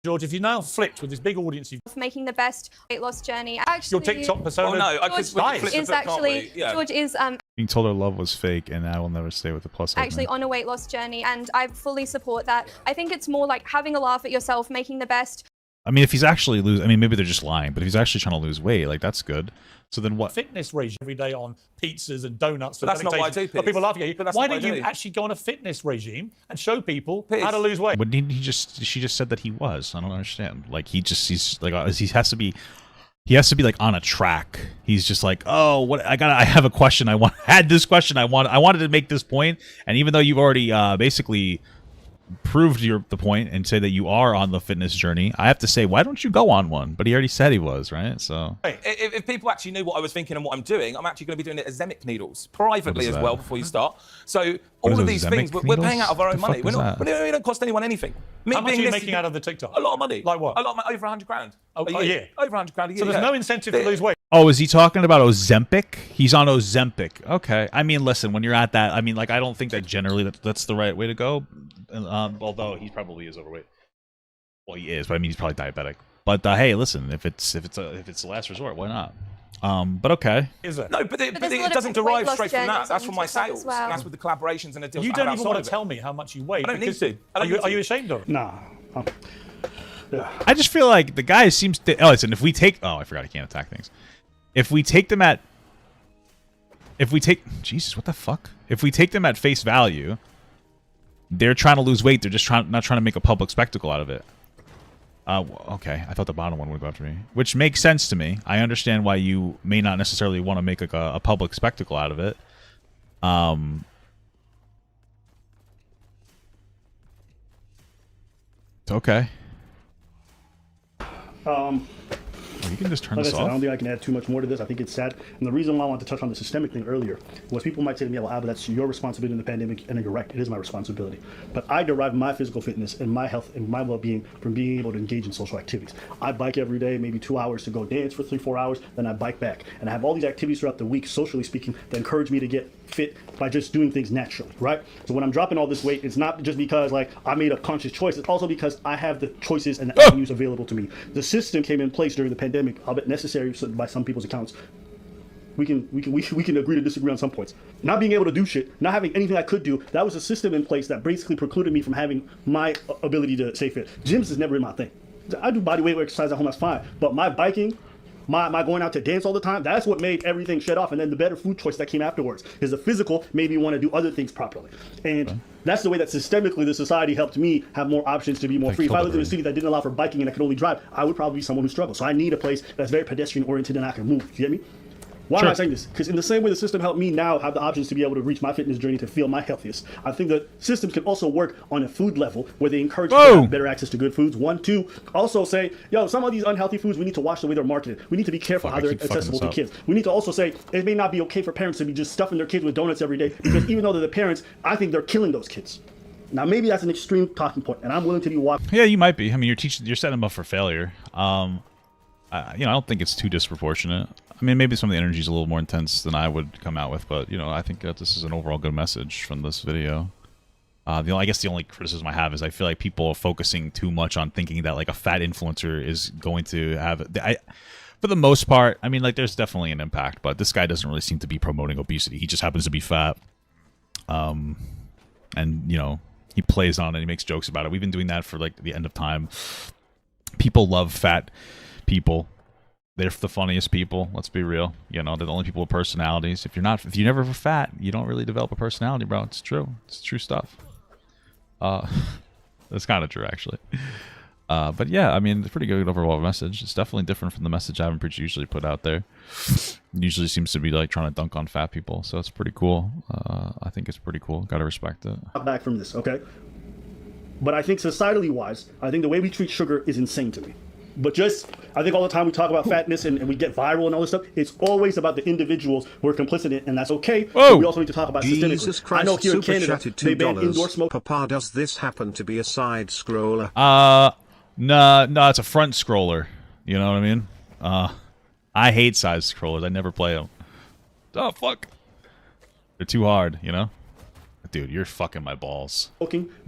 George, if you now flipped with this big audience you've making the best weight loss journey. Actually, your TikTok persona. Oh no, I could George is actually George is being told her love was fake, and I will never stay with the plus. Actually on a weight loss journey, and I fully support that. I think it's more like having a laugh at yourself, making the best. I mean, if he's actually I mean, maybe they're just lying, but if he's actually trying to lose weight, like that's good. So then what? Fitness regime every day on pizzas and donuts. But that's not why I do. But people laughing at you. Why don't you actually go on a fitness regime and show people how to lose weight? Wouldn't he just? She just said that he was. I don't understand. Like he's like he has to be like on a track. He's just like, oh, what I have a question. I had this question. I wanted to make this point, and even though you've already basically proved the point and say that you are on the fitness journey, I have to say, why don't you go on one? But he already said he was, right? So if people actually knew what I was thinking and what I'm doing, I'm actually going to be doing it as Zemic needles privately as well before you start. So all of these things, we're paying out of our own money. We don't cost anyone anything. How much are you making out of the TikTok? A lot of money. Like what? A lot, over 100 grand. A year? Over 100 grand a year. So there's no incentive to lose weight. Oh, is he talking about Ozempic? He's on Ozempic. Okay. I mean, listen, when you're at that, I mean, like, I don't think that generally that's the right way to go. Although he probably is overweight. Well, he is, but I mean, he's probably diabetic. But hey, listen, if it's the last resort, why not? But okay. Is it? No, but it doesn't derive straight from that. That's from my sales. Well. That's with the collaborations and the deals. You don't even want to tell me how much you weigh. I don't need to. Are you ashamed of it? Nah. Yeah. I just feel like the guy seems to. Oh, listen, if we take. Oh, I forgot I can't attack things. If we take them at. Jesus, what the fuck? If we take them at face value, they're trying to lose weight. They're just not trying to make a public spectacle out of it. Okay, I thought the bottom one would go after me, which makes sense to me. I understand why you may not necessarily want to make like a public spectacle out of it. It's okay. You can just turn this off. I don't think I can add too much more to this. I think it's sad. And the reason why I wanted to touch on the systemic thing earlier was people might say to me, well, Abba, that's your responsibility in the pandemic. And you're right, it is my responsibility. But I derive my physical fitness and my health and my well-being from being able to engage in social activities. I bike every day, maybe 2 hours to go dance for 3-4 hours, then I bike back. And I have all these activities throughout the week, socially speaking, that encourage me to get fit by just doing things naturally, right? So when I'm dropping all this weight, it's not just because like I made a conscious choice, it's also because I have the choices and the avenues available to me. The system came in place during the pandemic, albeit necessary by some people's accounts. We can agree to disagree on some points. Not being able to do shit, not having anything I could do, that was a system in place that basically precluded me from having my ability to stay fit. Gyms has never been my thing. I do body weight exercise at home, that's fine. But my biking, my going out to dance all the time, that's what made everything shut off. And then the better food choice that came afterwards is the physical made me want to do other things properly. And that's the way that systemically the society helped me have more options to be more free. If I lived in a city that didn't allow for biking and I could only drive, I would probably be someone who struggles. So I need a place that's very pedestrian oriented and I can move. You get me? Why am I saying this? Because in the same way the system helped me now have the options to be able to reach my fitness journey to feel my healthiest, I think that systems can also work on a food level where they encourage people to have better access to good foods. 1, 2, also say, yo, some of these unhealthy foods, we need to watch the way they're marketed. We need to be careful how they're accessible to kids. We need to also say, it may not be okay for parents to be just stuffing their kids with donuts every day, because even though they're the parents, I think they're killing those kids. Now, maybe that's an extreme talking point, and I'm willing to be watched. Yeah, you might be. I mean, you're setting them up for failure. I don't think it's too disproportionate. I mean, maybe some of the energy is a little more intense than I would come out with, but, I think that this is an overall good message from this video. I guess the only criticism I have is I feel like people are focusing too much on thinking that, like, a fat influencer is going to have... for the most part, I mean, like, there's definitely an impact, but this guy doesn't really seem to be promoting obesity. He just happens to be fat. And, he plays on it. He makes jokes about it. We've been doing that for, like, the end of time. People love fat people. They're the funniest people. Let's be real. They're the only people with personalities. If you never were fat, you don't really develop a personality, bro. It's true. It's true stuff. That's kind of true, actually. But yeah, I mean, it's a pretty good overall message. It's definitely different from the message Ivan Preacher usually put out there. It usually seems to be like trying to dunk on fat people. So it's pretty cool. I think it's pretty cool. Gotta respect it. Back from this, okay? But I think societally wise, I think the way we treat sugar is insane to me. But I think all the time we talk about fatness and we get viral and all this stuff, it's always about the individuals who are complicit in it, and that's okay. But we also need to talk about Jesus systemically. Christ, I know here in Canada, they ban indoor smoke. Papa, does this happen to be a side scroller? No, it's a front scroller. You know what I mean? I hate side scrollers. I never play them. Oh, fuck. They're too hard, you know? Dude, you're fucking my balls.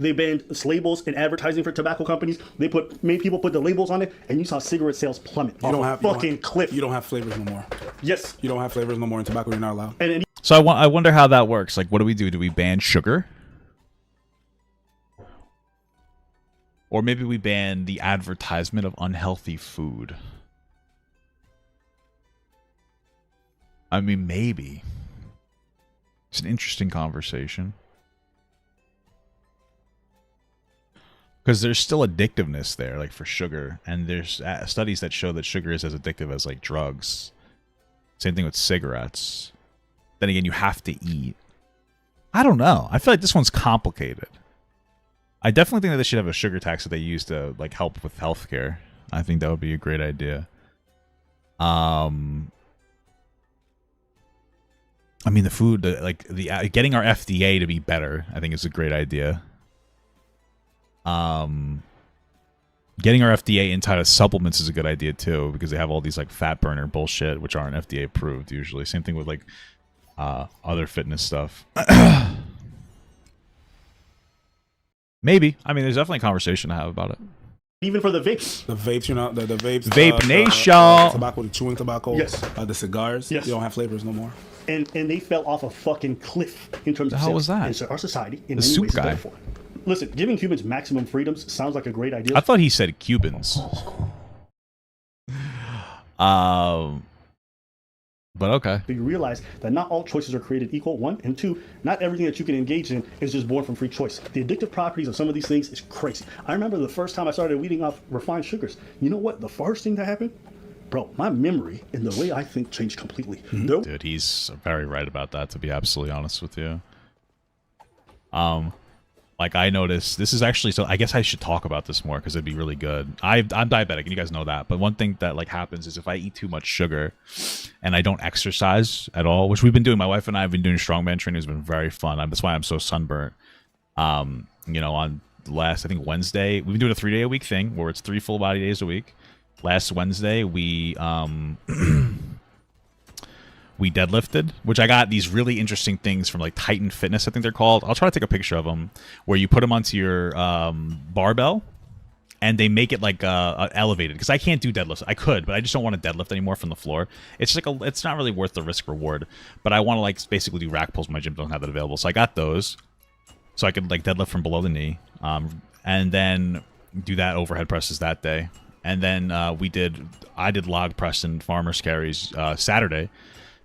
They banned labels and advertising for tobacco companies. They made people put the labels on it, and you saw cigarette sales plummet. You don't have cliff. You don't have flavors no more. Yes. You don't have flavors no more in tobacco. You're not allowed. So I wonder how that works. Like, what do we do? Do we ban sugar? Or maybe we ban the advertisement of unhealthy food. I mean, maybe. It's an interesting conversation. Because there's still addictiveness there, like for sugar. And there's studies that show that sugar is as addictive as like drugs. Same thing with cigarettes. Then again, you have to eat. I don't know. I feel like this one's complicated. I definitely think that they should have a sugar tax that they use to like help with healthcare. I think that would be a great idea. I mean, the food, like getting our FDA to be better, I think is a great idea. Getting our FDA inside of supplements is a good idea too, because they have all these like fat burner bullshit which aren't FDA approved usually. Same thing with like other fitness stuff. Maybe. I mean, there's definitely a conversation to have about it. Even for the vapes. The vapes, you know, the vapes. Vape Nation. Tobacco, the chewing tobacco. Yes. The cigars. Yes. You don't have flavors no more. And they fell off a fucking cliff in terms of how was that? And so our society in the many soup ways guy. is for it. Listen, giving humans maximum freedoms sounds like a great idea. I thought he said Cubans. But okay. But you realize that not all choices are created equal, one, and two, not everything that you can engage in is just born from free choice. The addictive properties of some of these things is crazy. I remember the first time I started weeding off refined sugars. You know what? The first thing that happened? Bro, my memory and the way I think changed completely. Dude, he's very right about that, to be absolutely honest with you. Like I noticed, this is actually, so I guess I should talk about this more because it'd be really good. I'm diabetic and you guys know that, but one thing that like happens is if I eat too much sugar and I don't exercise at all, which we've been doing, my wife and I have been doing strongman training, it's been very fun. That's why I'm so sunburnt. You know, on last, I think Wednesday, we've been doing a 3-day-a-week thing where it's 3 full body days a week. Last Wednesday, we we deadlifted, which I got these really interesting things from like Titan Fitness, I think they're called. I'll try to take a picture of them, where you put them onto your barbell and they make it like elevated, because I can't do deadlifts. I could, but I just don't want to deadlift anymore from the floor. It's like it's not really worth the risk reward, but I want to like basically do rack pulls. My gym don't have that available, so I got those so I could like deadlift from below the knee, and then do that overhead presses that day. And then I did log press and farmer's carries Saturday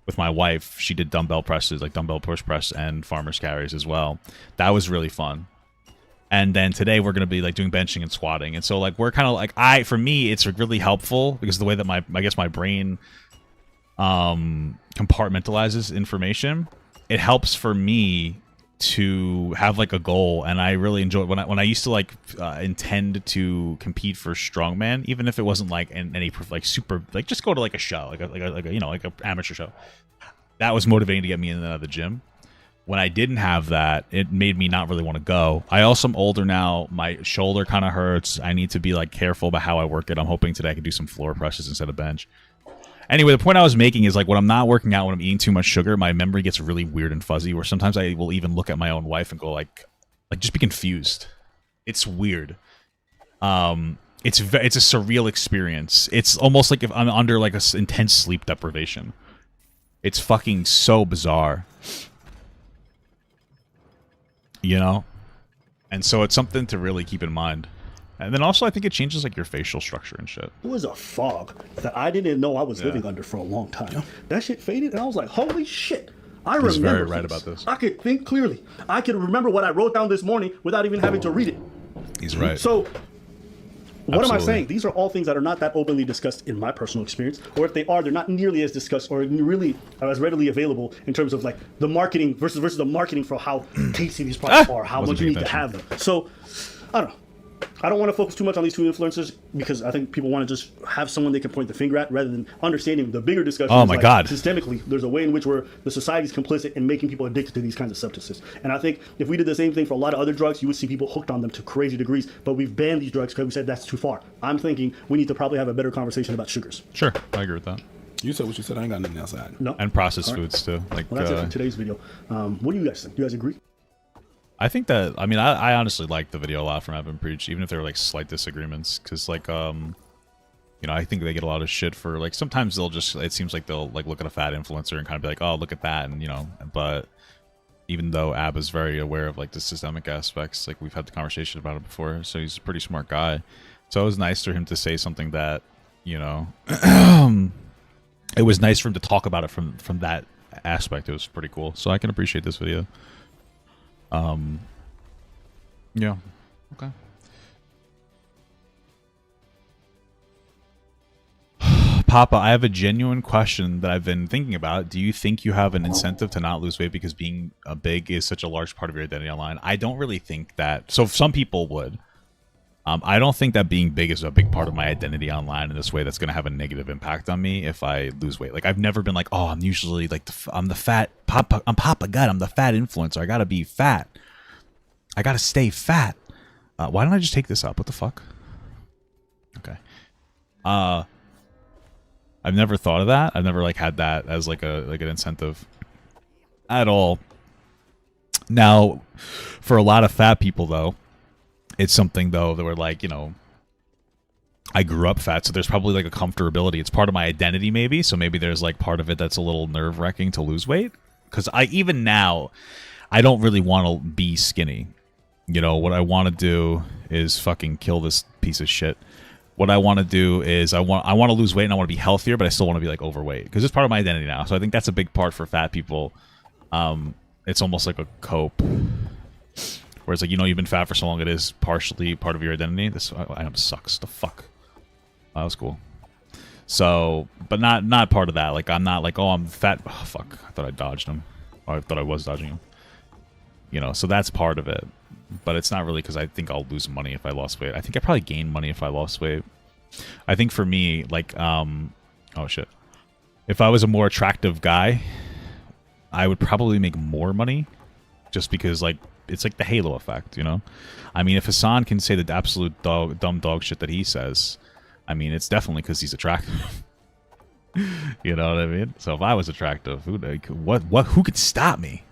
with my wife. She did dumbbell presses, like dumbbell push press and farmer's carries as well. That was really fun. And then today we're going to be like doing benching and squatting. And so like we're kind of like, for me, it's really helpful because of the way that I guess my brain compartmentalizes information. It helps for me to have like a goal, and I really enjoy when I used to like intend to compete for strongman, even if it wasn't like in any like super like just go to like a show, like a you know, like a amateur show. That was motivating to get me in and out of the gym. When I didn't have that, it made me not really want to go. I also am older now. My shoulder kind of hurts. I need to be like careful about how I work it. I'm hoping today I can do some floor presses instead of bench. Anyway, the point I was making is like when I'm not working out, when I'm eating too much sugar, my memory gets really weird and fuzzy, where sometimes I will even look at my own wife and go like just be confused. It's weird. It's a surreal experience. It's almost like if I'm under like a intense sleep deprivation. It's fucking so bizarre. You know? And so it's something to really keep in mind. And then also, I think it changes like your facial structure and shit. It was a fog that I didn't know I was living under for a long time. Yeah. That shit faded, and I was like, "Holy shit!" I remember. He's very right about this. I could think clearly. I could remember what I wrote down this morning without even having to read it. He's right. So, what am I saying? These are all things that are not that openly discussed in my personal experience, or if they are, they're not nearly as discussed or really as readily available in terms of like the marketing versus the marketing for how tasty these products are, how much you need to have them. So, I don't know. I don't want to focus too much on these two influencers because I think people want to just have someone they can point the finger at rather than understanding the bigger discussion. Oh my God. Systemically, there's a way in which the society's complicit in making people addicted to these kinds of substances. And I think if we did the same thing for a lot of other drugs, you would see people hooked on them to crazy degrees. But we've banned these drugs because we said that's too far. I'm thinking we need to probably have a better conversation about sugars. Sure, I agree with that. You said what you said. I ain't got nothing else to add. No. And processed foods too. Like, well, that's it for today's video. What do you guys think? Do you guys agree? I think that, I mean, I honestly liked the video a lot from Evan Preach, even if there were like slight disagreements, because like, you know, I think they get a lot of shit for like, sometimes they'll just, it seems like they'll like look at a fat influencer and kind of be like, oh, look at that, and you know, but even though Ab is very aware of like the systemic aspects, like we've had the conversation about it before, so he's a pretty smart guy. So it was nice for him to say something that, you know, it was nice for him to talk about it from that aspect. It was pretty cool. So I can appreciate this video. Yeah. Okay. Papa, I have a genuine question that I've been thinking about. Do you think you have an incentive to not lose weight because being big is such a large part of your identity online? I don't really think that. So some people would. I don't think that being big is a big part of my identity online in this way that's going to have a negative impact on me if I lose weight. Like, I've never been like, oh, I'm usually like, I'm the fat Papa. I'm Papa God. I'm the fat influencer. I got to be fat. I got to stay fat. Why don't I just take this up? What the fuck? Okay. I've never thought of that. I've never like had that as like an incentive at all. Now, for a lot of fat people though, it's something though that we're like, you know, I grew up fat, so there's probably like a comfortability. It's part of my identity maybe, so maybe there's like part of it that's a little nerve-wracking to lose weight. Because even now, I don't really want to be skinny. You know, what I want to do is fucking kill this piece of shit. What I want to do is I want to lose weight and I want to be healthier, but I still want to be like overweight because it's part of my identity now. So I think that's a big part for fat people. It's almost like a cope. Whereas like, you know, you've been fat for so long, it is partially part of your identity. This item sucks. The fuck. That was cool. So, but not part of that. Like, I'm not like, oh, I'm fat. Oh, fuck. I thought I dodged him. Or I thought I was dodging him. You know, so that's part of it. But it's not really because I think I'll lose money if I lost weight. I think I probably gain money if I lost weight. I think for me, like, oh shit. If I was a more attractive guy, I would probably make more money. Just because, like, it's like the halo effect, you know? I mean, if Hassan can say the absolute dumb dog shit that he says, I mean, it's definitely because he's attractive. You know what I mean? So if I was attractive, who could stop me?